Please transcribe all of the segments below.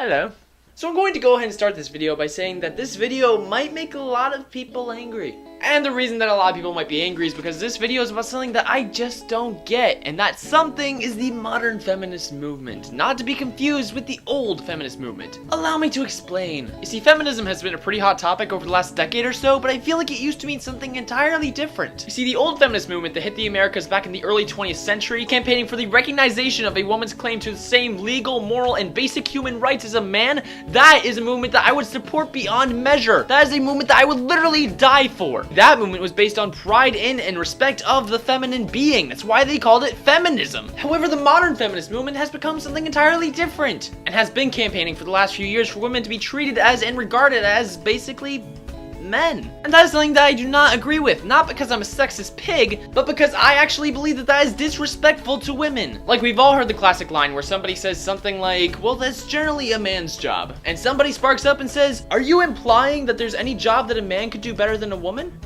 Hello. So I'm going to go ahead and start this video by saying that this video might make a lot of people angry. And the reason that a lot of people might be angry is because this video is about something that I just don't get. And that something is the modern feminist movement, not to be confused with the old feminist movement. Allow me to explain. You see, feminism has been a pretty hot topic over the last decade or so, but I feel like it used to mean something entirely different. You see, the old feminist movement that hit the Americas back in the early 20th century, campaigning for the recognition of a woman's claim to the same legal, moral, and basic human rights as a man, that is a movement that I would support beyond measure. That is a movement that I would literally die for. That movement was based on pride in and respect of the feminine being. That's why they called it feminism. However, the modern feminist movement has become something entirely different and has been campaigning for the last few years for women to be treated as and regarded as basically men. And that is something that I do not agree with, not because I'm a sexist pig, but because I actually believe that that is disrespectful to women. Like, we've all heard the classic line where somebody says something like, well, that's generally a man's job. And somebody sparks up and says, are you implying that there's any job that a man could do better than a woman?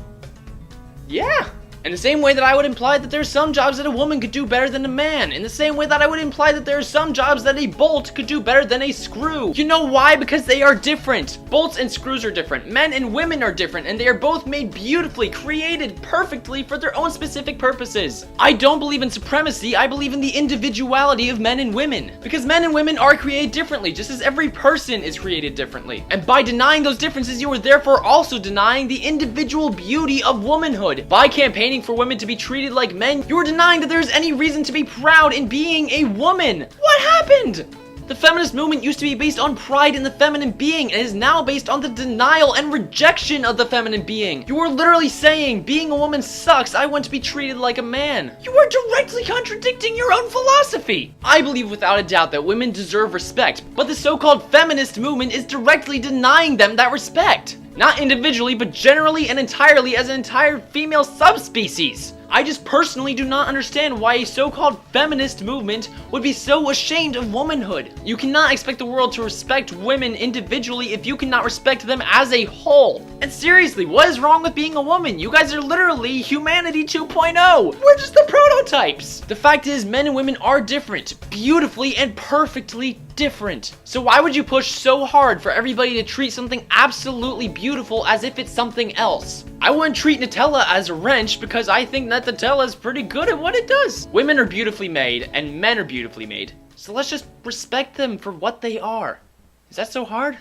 Yeah. In the same way that I would imply that there's some jobs that a woman could do better than a man. In the same way that I would imply that there are some jobs that a bolt could do better than a screw. You know why? Because they are different. Bolts and screws are different. Men and women are different, and they are both made beautifully, created perfectly for their own specific purposes. I don't believe in supremacy. I believe in the individuality of men and women. Because men and women are created differently, just as every person is created differently. And by denying those differences, you are therefore also denying the individual beauty of womanhood. By campaigning for women to be treated like men, you are denying that there's any reason to be proud in being a woman. What happened? The feminist movement used to be based on pride in the feminine being and is now based on the denial and rejection of the feminine being. You are literally saying being a woman sucks, I want to be treated like a man. You are directly contradicting your own philosophy. I believe without a doubt that women deserve respect, but the so-called feminist movement is directly denying them that respect. Not individually, but generally and entirely as an entire female subspecies. I just personally do not understand why a so-called feminist movement would be so ashamed of womanhood. You cannot expect the world to respect women individually if you cannot respect them as a whole. And seriously, what is wrong with being a woman? You guys are literally humanity 2.0. We're just the prototypes. The fact is, men and women are different, beautifully and perfectly different. So why would you push so hard for everybody to treat something absolutely beautiful as if it's something else? I wouldn't treat Nutella as a wrench because I think that Nutella is pretty good at what it does. Women are beautifully made and men are beautifully made. So let's just respect them for what they are. Is that so hard?